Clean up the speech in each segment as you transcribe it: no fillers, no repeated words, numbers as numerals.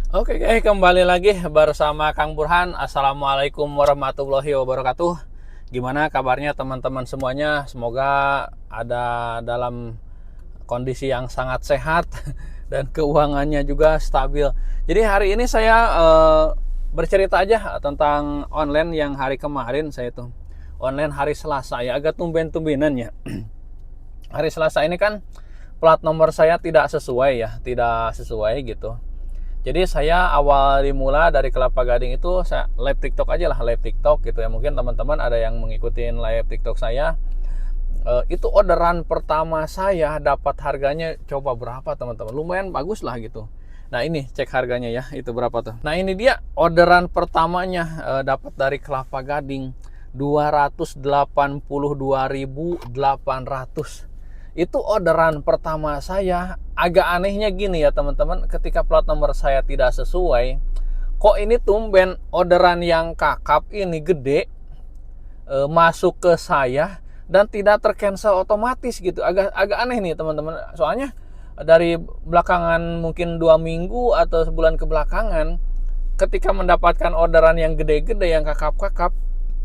Oke, kembali lagi bersama Kang Burhan. Assalamualaikum warahmatullahi wabarakatuh. Gimana kabarnya teman-teman semuanya? Semoga ada dalam kondisi yang sangat sehat dan keuangannya juga stabil. Jadi hari ini saya bercerita aja tentang online yang hari kemarin saya tuh. Online hari Selasa ya, agak tumben-tumbenan ya. Hari Selasa ini kan plat nomor saya tidak sesuai ya, tidak sesuai gitu. Jadi saya awal dimula dari Kelapa Gading itu saya live TikTok aja lah, live TikTok gitu ya. Mungkin teman-teman ada yang mengikuti live TikTok saya. Itu orderan pertama saya dapat harganya coba berapa teman-teman? Lumayan bagus lah gitu. Nah ini cek harganya ya, itu berapa tuh? Nah ini dia orderan pertamanya dapat dari Kelapa Gading 282.800. Itu orderan pertama saya. Agak anehnya gini ya teman-teman, ketika plat nomor saya tidak sesuai, kok ini tumben orderan yang kakap ini gede masuk ke saya dan tidak tercancel otomatis gitu. Agak aneh nih teman-teman. Soalnya dari belakangan mungkin 2 minggu atau sebulan kebelakangan, ketika mendapatkan orderan yang gede-gede yang kakap-kakap,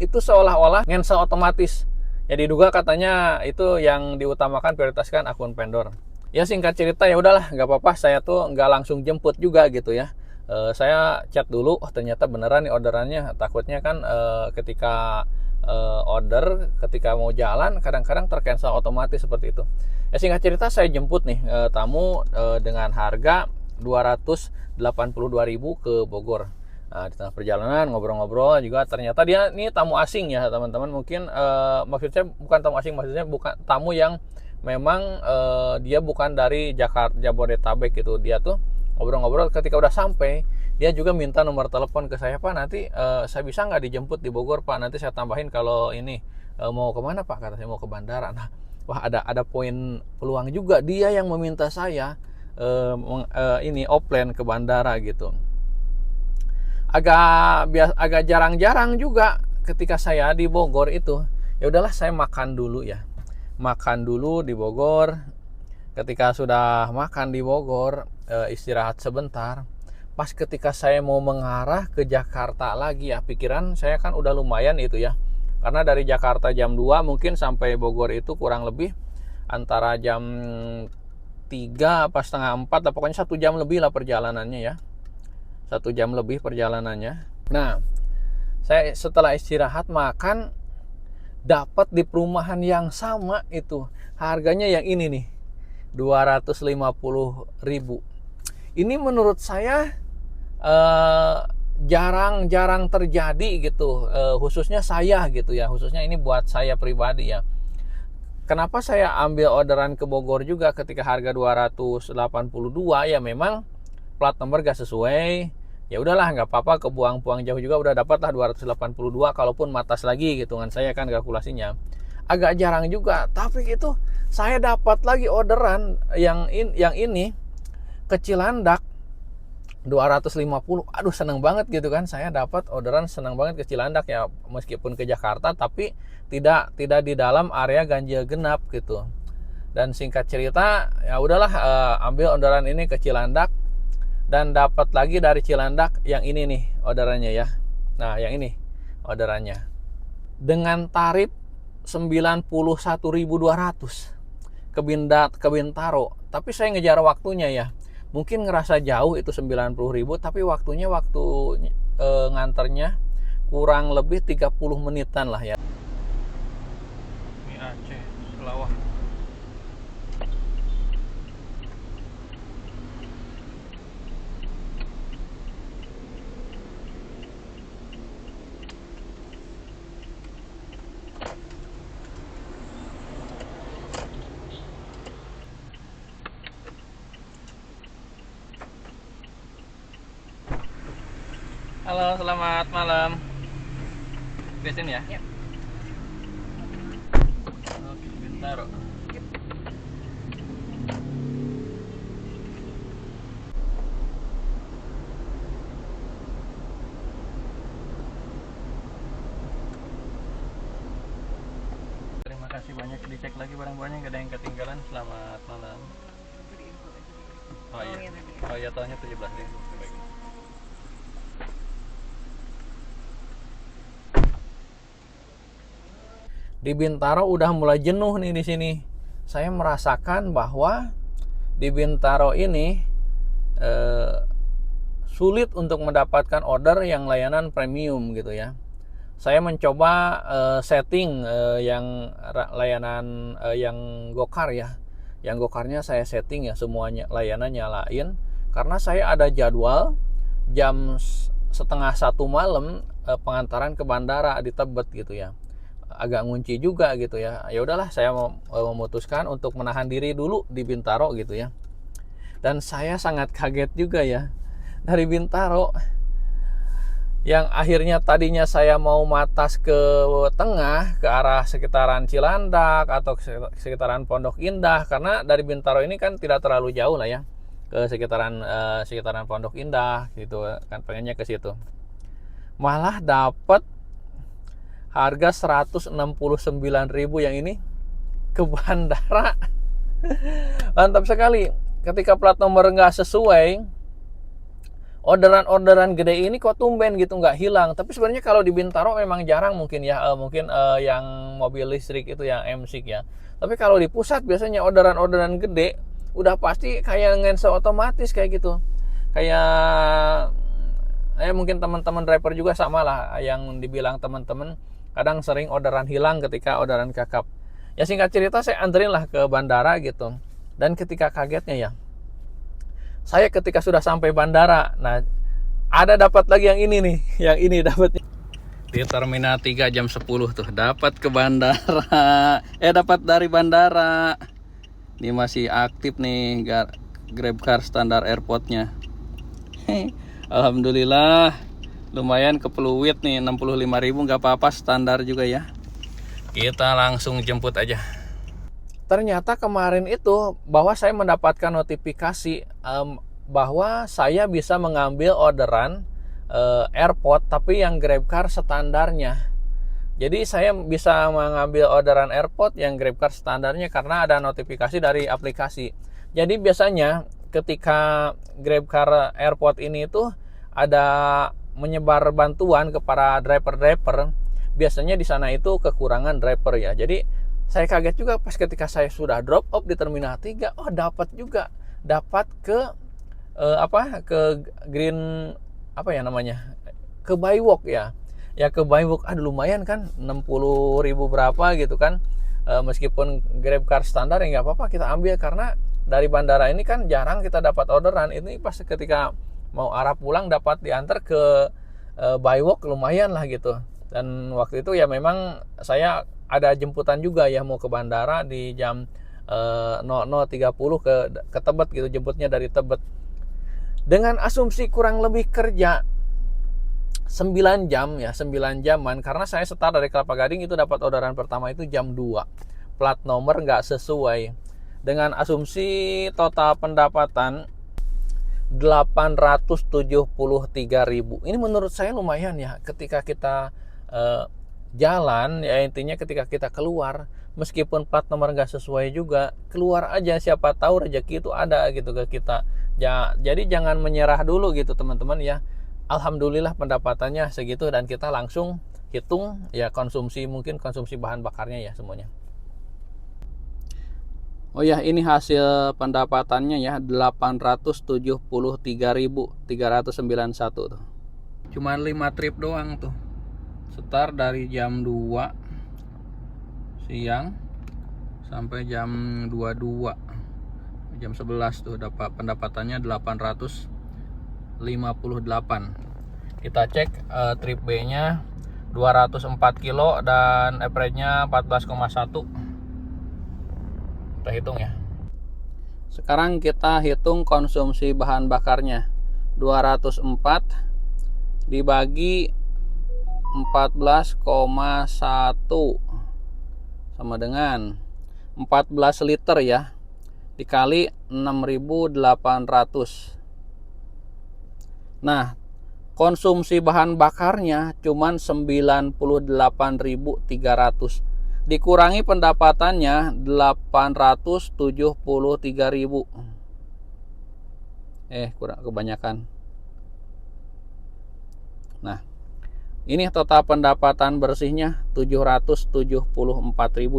itu seolah-olah cancel otomatis. Ya diduga katanya itu yang diutamakan prioritaskan akun vendor. Ya singkat cerita ya udahlah, nggak apa-apa, saya tuh nggak langsung jemput juga gitu ya. Saya chat dulu, oh ternyata beneran nih orderannya. Takutnya kan ketika order, ketika mau jalan kadang-kadang tercancel otomatis seperti itu. Ya singkat cerita saya jemput nih tamu dengan harga 282.000 ke Bogor. Nah, di tengah perjalanan ngobrol-ngobrol juga ternyata dia ini tamu asing ya teman-teman. Mungkin maksudnya bukan tamu asing, maksudnya bukan tamu yang memang dia bukan dari Jakarta, Jabodetabek gitu. Dia tuh ngobrol-ngobrol, ketika udah sampai dia juga minta nomor telepon ke saya, Pak nanti saya bisa nggak dijemput di Bogor Pak, nanti saya tambahin kalau ini mau kemana Pak, kata saya mau ke bandara. Nah wah ada poin peluang juga, dia yang meminta saya ini offline ke bandara gitu. Agak jarang-jarang juga ketika saya di Bogor itu. Ya udahlah saya makan dulu ya, makan dulu di Bogor. Ketika sudah makan di Bogor, istirahat sebentar. Pas ketika saya mau mengarah ke Jakarta lagi ya, pikiran saya kan udah lumayan itu ya, karena dari Jakarta jam 2 mungkin sampai Bogor itu kurang lebih antara jam 3 apa setengah 4 lah, pokoknya 1 jam lebih lah perjalanannya ya, 1 jam lebih perjalanannya. Nah saya setelah istirahat makan, dapat di perumahan yang sama itu harganya yang ini nih 250.000. Ini menurut saya jarang-jarang terjadi gitu, khususnya saya gitu ya, khususnya ini buat saya pribadi ya. Kenapa saya ambil orderan ke Bogor juga ketika harga 282? Ya memang plat nomor gak sesuai. Ya udahlah nggak apa-apa, kebuang-buang jauh juga, udah dapat lah 282, kalaupun matas lagi hitungan saya kan kalkulasinya. Agak jarang juga, tapi itu saya dapat lagi orderan yang ini ke Cilandak 250. Aduh seneng banget gitu kan, saya dapat orderan, seneng banget ke Cilandak ya, meskipun ke Jakarta tapi tidak di dalam area ganjil genap gitu. Dan singkat cerita ya udahlah, ambil orderan ini ke Cilandak dan dapat lagi dari Cilandak yang ini nih orderannya ya. Nah yang ini orderannya dengan tarif 91.200 ke Bintaro. Tapi saya ngejar waktunya ya, mungkin ngerasa jauh itu 90.000, tapi waktu nganternya kurang lebih 30 menitan lah ya. Ini Aceh Selawah. Halo, selamat malam. Di sini ya? Yep. Oke, Bintaro. Yep. Terima kasih banyak, dicek lagi barang-barangnya, nggak ada yang ketinggalan. Selamat malam. Oh iya, oh iya, tahunnya 17.000. Baik. Di Bintaro udah mulai jenuh nih di sini. Saya merasakan bahwa di Bintaro ini sulit untuk mendapatkan order yang layanan premium gitu ya. Saya mencoba setting yang layanan yang Gokar ya. Yang Gokarnya saya setting ya, semuanya layanan nyalain, karena saya ada jadwal jam setengah 1 malam pengantaran ke bandara di Tebet gitu ya. Agak ngunci juga gitu ya. Ya udahlah, saya memutuskan untuk menahan diri dulu di Bintaro gitu ya. Dan saya sangat kaget juga ya, dari Bintaro yang akhirnya tadinya saya mau matas ke tengah ke arah sekitaran Cilandak atau sekitaran Pondok Indah, karena dari Bintaro ini kan tidak terlalu jauh lah ya ke sekitaran Pondok Indah gitu kan, pengennya ke situ. Malah dapat harga 169.000 yang ini ke bandara. Mantap sekali. Ketika plat nomor nggak sesuai, orderan gede ini kok tumben gitu nggak hilang. Tapi sebenarnya kalau di Bintaro memang jarang mungkin ya, yang mobil listrik itu yang MSIG ya. Tapi kalau di pusat biasanya orderan gede udah pasti kayak ngenso otomatis kayak gitu. Kayak mungkin teman-teman driver juga sama lah yang dibilang teman-teman, kadang sering orderan hilang ketika orderan kakap. Ya singkat cerita, saya anterin lah ke bandara gitu. Dan ketika kagetnya ya, saya ketika sudah sampai bandara, nah ada dapat lagi yang ini nih, yang ini dapat di Terminal 3 jam 10 tuh, dapat ke bandara. Dapat dari bandara. Ini masih aktif nih GrabCar standar airportnya. Alhamdulillah, lumayan kepeluit nih, 65.000 nggak apa-apa, standar juga ya. Kita langsung jemput aja. Ternyata kemarin itu bahwa saya mendapatkan notifikasi bahwa saya bisa mengambil orderan airport tapi yang GrabCar standarnya. Jadi saya bisa mengambil orderan airport yang GrabCar standarnya karena ada notifikasi dari aplikasi. Jadi biasanya ketika GrabCar airport ini tuh ada menyebar bantuan kepada driver-driver, biasanya di sana itu kekurangan driver ya. Jadi saya kaget juga pas ketika saya sudah drop off di Terminal 3, dapat ke ke Green ke Bywalk ya. Ya ke Bywalk, lumayan kan, 60.000 berapa gitu kan. Meskipun GrabCar standar ya nggak apa-apa kita ambil, karena dari bandara ini kan jarang kita dapat orderan. Ini pas ketika mau arah pulang dapat diantar ke Bywalk, lumayan lah gitu. Dan waktu itu ya memang saya ada jemputan juga ya, mau ke bandara di jam 00.30 ke Tebet gitu, jemputnya dari Tebet. Dengan asumsi kurang lebih kerja 9 jam ya, 9 jaman, karena saya start dari Kelapa Gading itu dapat orderan pertama itu jam 2. Plat nomor nggak sesuai. Dengan asumsi total pendapatan 873.000. Ini menurut saya lumayan ya, ketika kita jalan ya, intinya ketika kita keluar, meskipun plat nomor nggak sesuai juga, keluar aja, siapa tahu rezeki itu ada gitu ke kita ya. Jadi jangan menyerah dulu gitu teman-teman ya. Alhamdulillah pendapatannya segitu, dan kita langsung hitung ya konsumsi bahan bakarnya ya semuanya. Oh ya, ini hasil pendapatannya ya, 873.391 tuh. Cuman 5 trip doang tuh. Start dari jam 2 siang sampai jam 22. Jam 11 tuh dapat pendapatannya 858. Kita cek trip B-nya 204 kilo dan average-nya 14,1. Kita hitung ya. Sekarang kita hitung konsumsi bahan bakarnya. 204 dibagi 14,1 sama dengan 14 liter ya, dikali 6.800. Nah, konsumsi bahan bakarnya cuman 98.300. Dikurangi pendapatannya 873.000. Kurang kebanyakan. Nah, Ini total pendapatan bersihnya 774.000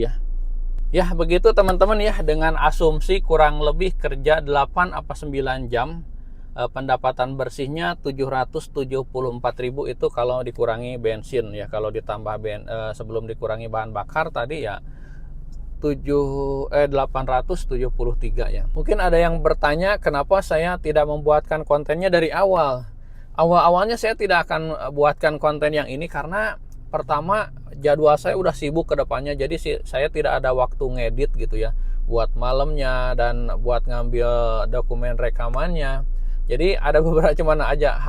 ya. Ya begitu teman-teman ya, dengan asumsi kurang lebih kerja 8 apa 9 jam, pendapatan bersihnya 774.000 itu kalau dikurangi bensin ya. Kalau ditambah sebelum dikurangi bahan bakar tadi ya 873 ya. Mungkin ada yang bertanya kenapa saya tidak membuatkan kontennya dari awal. Awal-awalnya saya tidak akan buatkan konten yang ini karena pertama jadwal saya udah sibuk ke depannya, jadi saya tidak ada waktu ngedit gitu ya, buat malamnya dan buat ngambil dokumen rekamannya. Jadi ada beberapa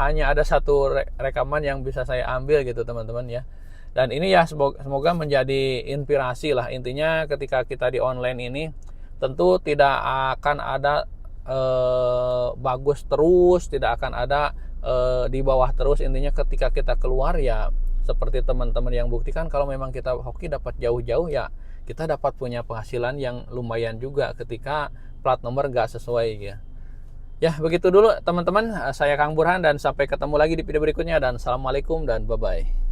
hanya ada satu rekaman yang bisa saya ambil gitu teman-teman ya. Dan ini ya semoga menjadi inspirasi lah. Intinya ketika kita di online ini tentu tidak akan ada bagus terus, tidak akan ada di bawah terus. Intinya ketika kita keluar ya seperti teman-teman yang buktikan, kalau memang kita hoki dapat jauh-jauh ya kita dapat punya penghasilan yang lumayan juga ketika plat nomor gak sesuai ya. Ya begitu dulu teman-teman, saya Kang Burhan dan sampai ketemu lagi di video berikutnya, dan assalamualaikum dan bye-bye.